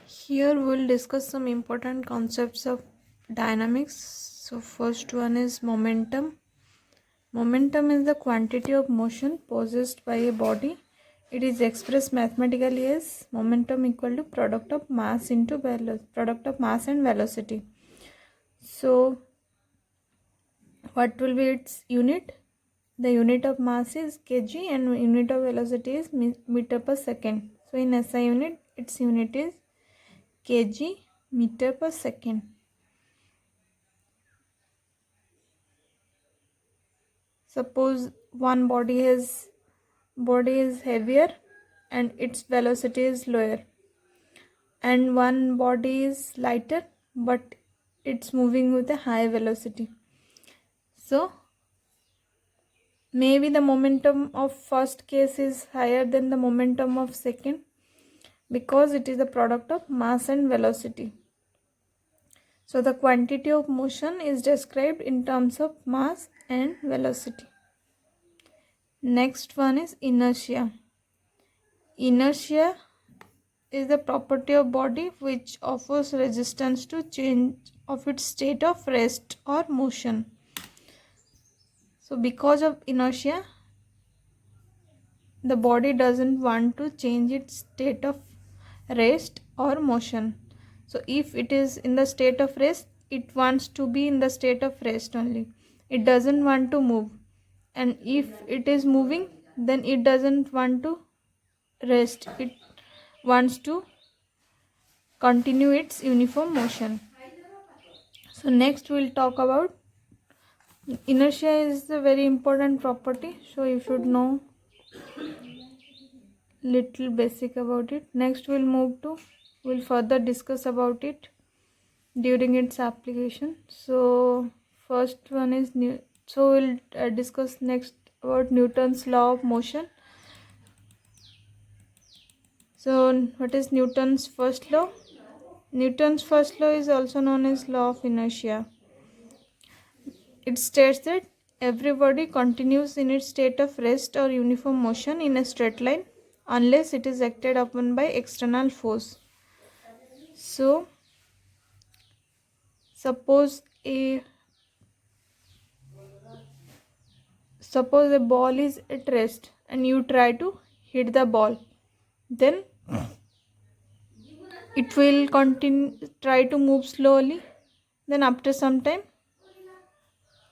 Here we'll discuss some important concepts of dynamics. So first one is momentum. Momentum is the quantity of motion possessed by a body. It is expressed mathematically as momentum equal to product of mass into product of mass and velocity. So what will be its unit? The unit of mass is kg and unit of velocity is meter per second. So in SI unit, its unit is kg meter per second. Suppose one body is heavier and its velocity is lower, and one body is lighter but it's moving with a high velocity. So maybe the momentum of first case is higher than the momentum of second because it is the product of mass and velocity. So the quantity of motion is described in terms of mass and velocity. Next one is inertia. Inertia is the property of body which offers resistance to change of its state of rest or motion. So because of inertia, the body doesn't want to change its state of rest or motion. So if it is in the state of rest, it wants to be in the state of rest only. It doesn't want to move. And if it is moving, then it doesn't want to rest. It wants to continue its uniform motion. So next we'll talk about inertia is a very important property, so you should know little basic about it. Next we'll further discuss about it during its application. So first one is we'll discuss next about Newton's law of motion. So what is Newton's first law? Newton's first law is also known as law of inertia. It states that every body continues in its state of rest or uniform motion in a straight line unless it is acted upon by external force. So suppose a ball is at rest and you try to hit the ball, then it will try to move slowly, then after some time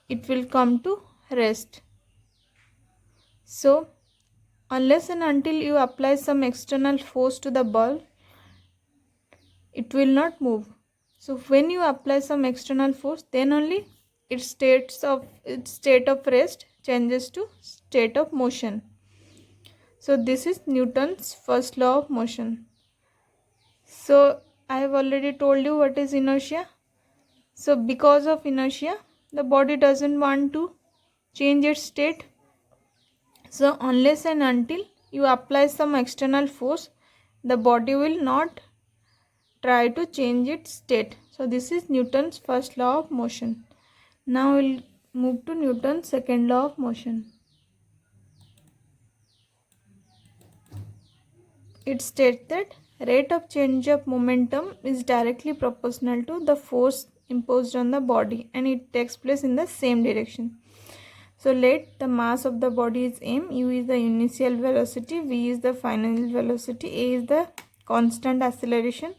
it will come to rest. So unless and until you apply some external force to the ball, it will not move. So when you apply some external force, then only its state of rest changes to state of motion. So this is Newton's first law of motion. So I have already told you what is inertia. So because of inertia, the body doesn't want to change its state. So unless and until you apply some external force, the body will not try to change its state. So this is Newton's first law of motion. Now we'll move to Newton's second law of motion. It states that rate of change of momentum is directly proportional to the force imposed on the body and it takes place in the same direction. So let the mass of the body is m, u is the initial velocity, v is the final velocity, a is the constant acceleration,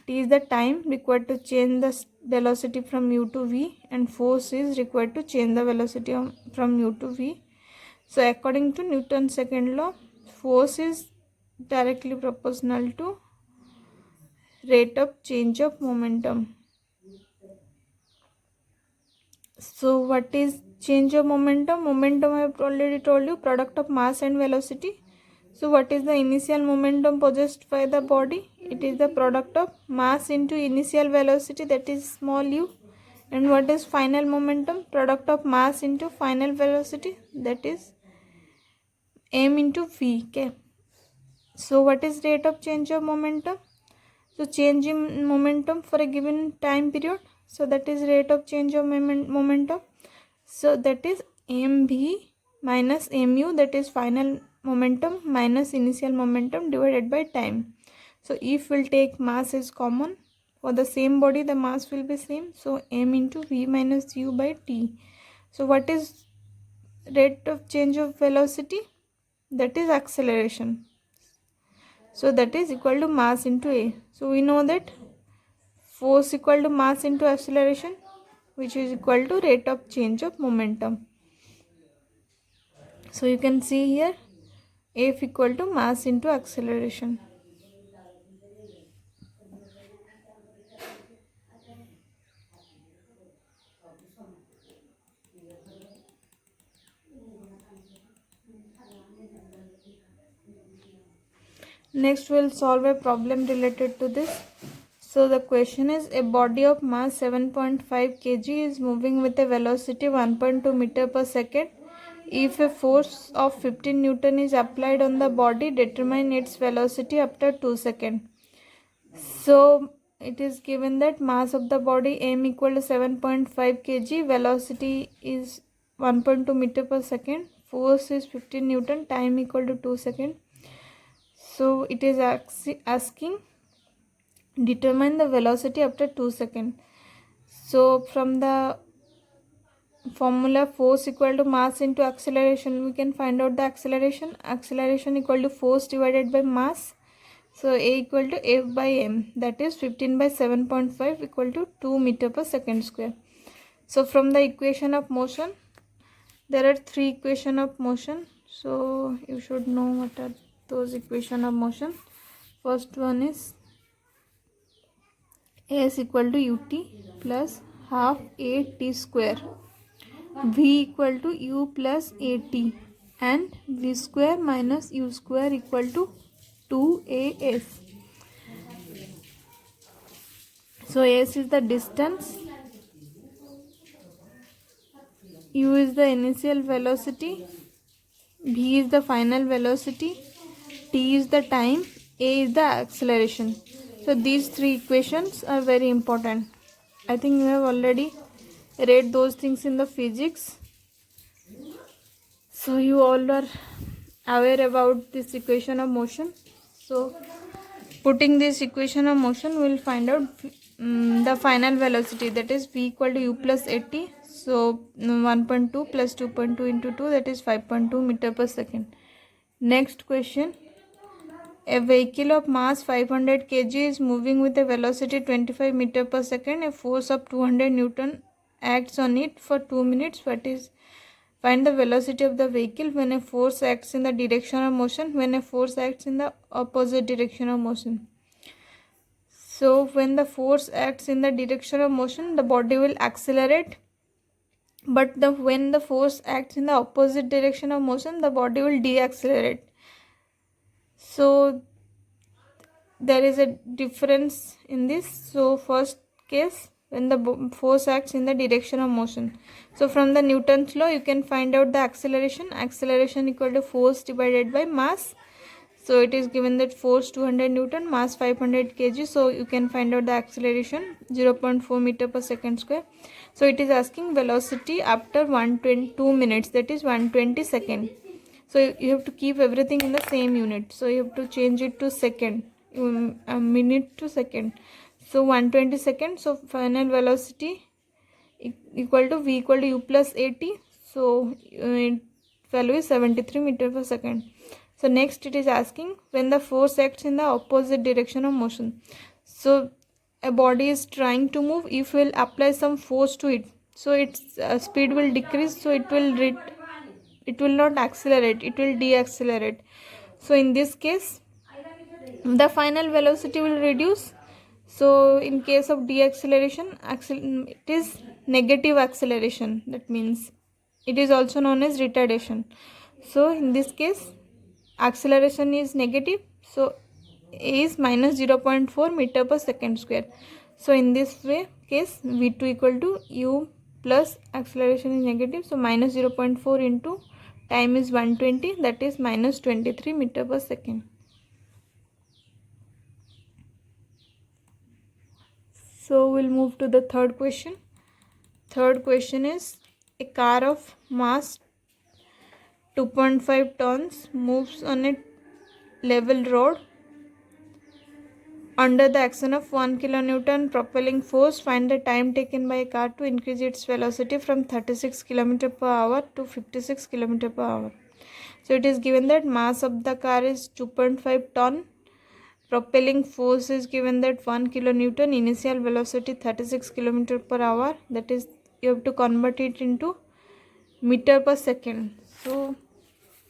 t is the time required to change the velocity from u to v, and force is required to change the velocity from u to v. So according to Newton's second law, force is directly proportional to rate of change of momentum. So what is change of momentum? Momentum I have already told you, product of mass and velocity. So what is the initial momentum possessed by the body? It is the product of mass into initial velocity, that is small u. And what is final momentum? Product of mass into final velocity, that is m into v. Okay. So what is rate of change of momentum? So change in momentum for a given time period. So that is rate of change of momentum. So that is mv minus mu, that is final momentum minus initial momentum divided by time. So if we'll take mass is common, for the same body the mass will be same, so m into v minus u by t. So what is rate of change of velocity? That is acceleration. So that is equal to mass into a. So we know that force equal to mass into acceleration, which is equal to rate of change of momentum. So you can see here F equal to mass into acceleration. Next we'll solve a problem related to this. So the question is, a body of mass 7.5 kg is moving with a velocity 1.2 meter per second. If a force of 15 Newton is applied on the body, determine its velocity after 2 seconds. So it is given that mass of the body m equal to 7.5 kg, velocity is 1.2 meter per second, force is 15 Newton, time equal to 2 seconds. So it is asking determine the velocity after 2 seconds. So from the formula force equal to mass into acceleration, we can find out the acceleration. Acceleration equal to force divided by mass. So a equal to f by m, that is 15 by 7.5 equal to 2 meter per second square. So from the equation of motion, there are three equation of motion. So you should know what are those equation of motion. First one is a is equal to ut plus half a t square, v equal to u plus at, and v square minus u square equal to 2as. So s is the distance, u is the initial velocity, v is the final velocity, t is the time, a is the acceleration. So these three equations are very important. I think you have already read those things in the physics, so you all are aware about this equation of motion. So putting this equation of motion, we will find out the final velocity, that is v equal to u plus at. So 1.2 plus 2.2 into 2, that is 5.2 meter per second. Next question, a vehicle of mass 500 kg is moving with a velocity 25 meter per second. A force of 200 Newton acts on it for 2 minutes. Find the velocity of the vehicle when a force acts in the direction of motion, when a force acts in the opposite direction of motion. So when the force acts in the direction of motion, the body will accelerate, but when the force acts in the opposite direction of motion, the body will deaccelerate. So there is a difference in this. So first case, when the force acts in the direction of motion. So from the Newton's law, you can find out the acceleration. Acceleration equal to force divided by mass. So it is given that force 200 Newton, mass 500 kg. So you can find out the acceleration 0.4 meter per second square. So it is asking velocity after 122 minutes, that is 120 seconds. So you have to keep everything in the same unit. So you have to change it to second, a minute to second. So 120 seconds. So final velocity equal to v equal to u plus at. So value is 73 meter per second. So next it is asking when the force acts in the opposite direction of motion. So a body is trying to move, if we will apply some force to it, so its speed will decrease, so it will not accelerate, it will deaccelerate. So in this case the final velocity will reduce. So in case of deacceleration, it is negative acceleration, that means it is also known as retardation. So in this case acceleration is negative, so a is minus 0.4 meter per second square. So in this case v2 equal to u plus acceleration is negative, so minus 0.4 into time is 120, that is minus 23 meter per second. So we'll move to the third question. Third question is, a car of mass 2.5 tons moves on a level road. Under the action of 1 kilonewton propelling force, find the time taken by a car to increase its velocity from 36 km per hour to 56 km per hour. So it is given that mass of the car is 2.5 ton, propelling force is given that 1 kilonewton, initial velocity 36 km per hour, that is you have to convert it into meter per second. So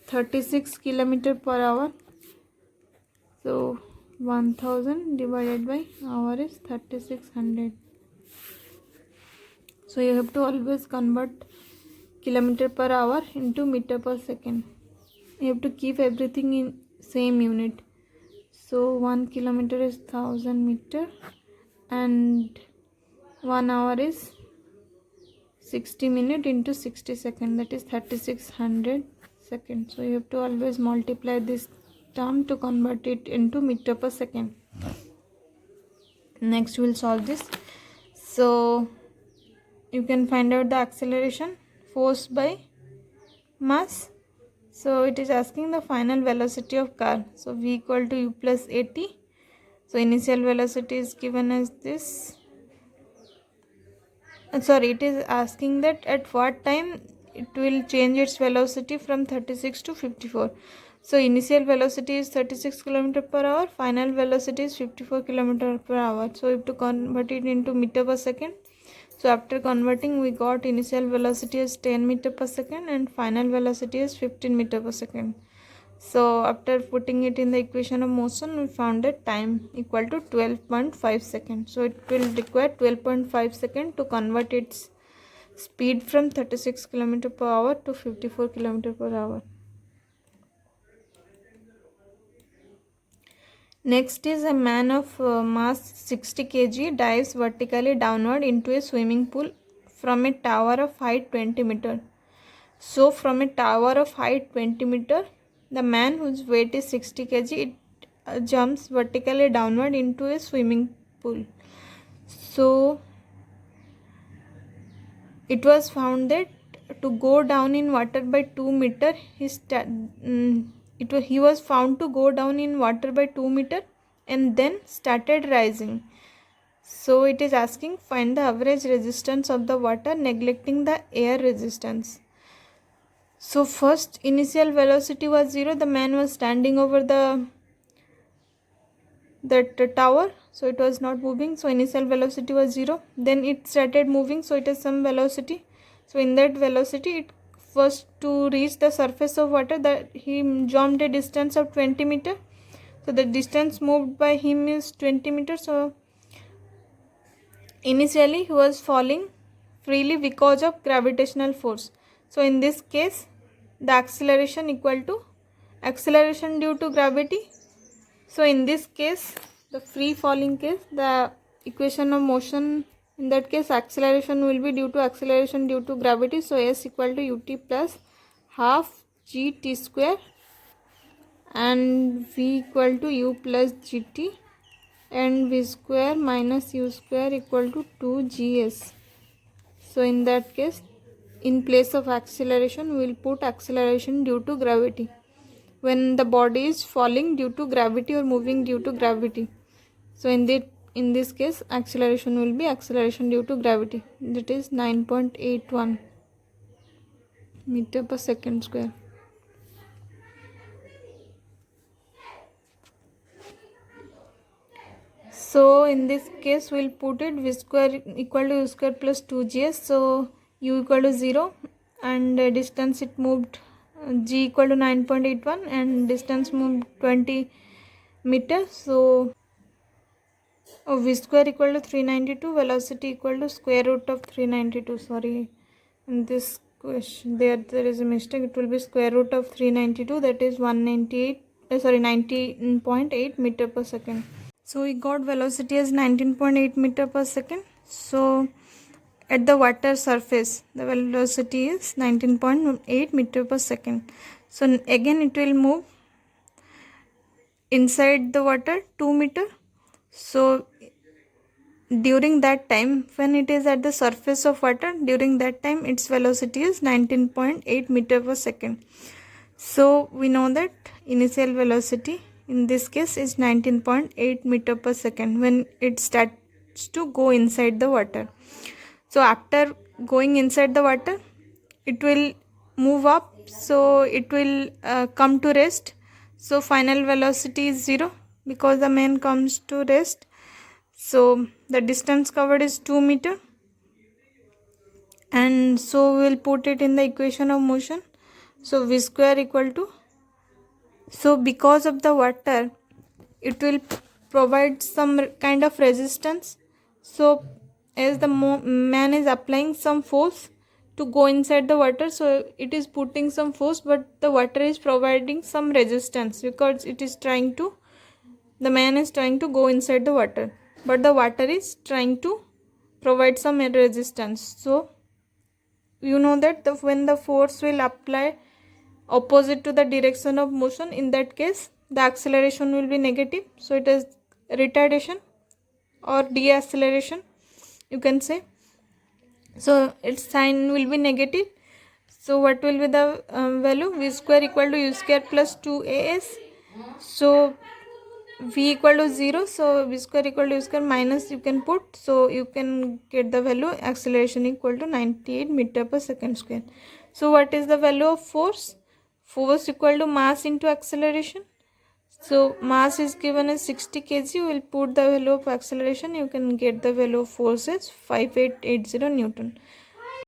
36 km per hour, so 1000 divided by hour is 3600. So you have to always convert kilometer per hour into meter per second. You have to keep everything in same unit. So 1 kilometer is 1000 meter and 1 hour is 60 minute into 60 second, that is 3600 seconds. So you have to always multiply this term to convert it into meter per second. Next we'll solve this. So you can find out the acceleration, force by mass. So it is asking the final velocity of car. So v equal to u plus at. So initial velocity is given as this. It is asking that at what time it will change its velocity from 36 to 54. So initial velocity is 36 km per hour, final velocity is 54 km per hour. So we have to convert it into meter per second. So after converting, we got initial velocity as 10 meter per second and final velocity is 15 meter per second. So after putting it in the equation of motion, we found that time equal to 12.5 seconds. So it will require 12.5 seconds to convert its speed from 36 km per hour to 54 km per hour. Next is a man of mass 60 kg dives vertically downward into a swimming pool from a tower of height 20 meter. So from a tower of height 20 meter, the man whose weight is 60 kg jumps vertically downward into a swimming pool. So it was found that to go down in water by 2 meter, he was found to go down in water by 2 meter and then started rising. So it is asking find the average resistance of the water neglecting the air resistance. So first initial velocity was 0. The man was standing over that tower, so it was not moving. So initial velocity was 0. Then it started moving, so it has some velocity. So in that velocity, it first to reach the surface of water, that he jumped a distance of 20 meter. So the distance moved by him is 20 meters. So initially he was falling freely because of gravitational force. So in this case, the acceleration equal to acceleration due to gravity. So in this case, the free falling case, the equation of motion, in that case acceleration will be due to acceleration due to gravity. So s equal to ut plus half gt square and v equal to u plus gt and v square minus u square equal to 2gs. So in that case, in place of acceleration, we will put acceleration due to gravity when the body is falling due to gravity or moving due to gravity. So in this case, acceleration will be acceleration due to gravity, that is 9.81 meter per second square. So in this case, we will put it v square equal to u square plus 2gs. So u equal to 0 and distance it moved g equal to 9.81 and distance moved 20 meters. So v square equal to 392, velocity equal to square root of 392. Sorry, in this question there is a mistake. It will be square root of 392, that is 19.8 meter per second. So we got velocity as 19.8 meter per second. So at the water surface, the velocity is 19.8 meter per second. So again it will move inside the water 2 meter. So during that time, when it is at the surface of water, during that time its velocity is 19.8 meter per second. So we know that initial velocity in this case is 19.8 meter per second when it starts to go inside the water. So after going inside the water, it will move up, so it will come to rest. So final velocity is 0 because the man comes to rest. So the distance covered is 2 meter, and so we will put it in the equation of motion. So v square equal to, so because of the water it will provide some kind of resistance. So as the man is applying some force to go inside the water, so it is putting some force, but the water is providing some resistance because it is trying to, the man is trying to go inside the water, but the water is trying to provide some resistance. So you know that when the force will apply opposite to the direction of motion, in that case the acceleration will be negative, so it is retardation or deceleration, you can say. So its sign will be negative. So what will be the value? V square equal to u square plus 2as. So v equal to 0, so v square equal to u square minus you can put, so you can get the value acceleration equal to 98 meter per second square. So what is the value of force? Force equal to mass into acceleration. So mass is given as 60 kg, you will put the value of acceleration, you can get the value of force as 5880 Newton.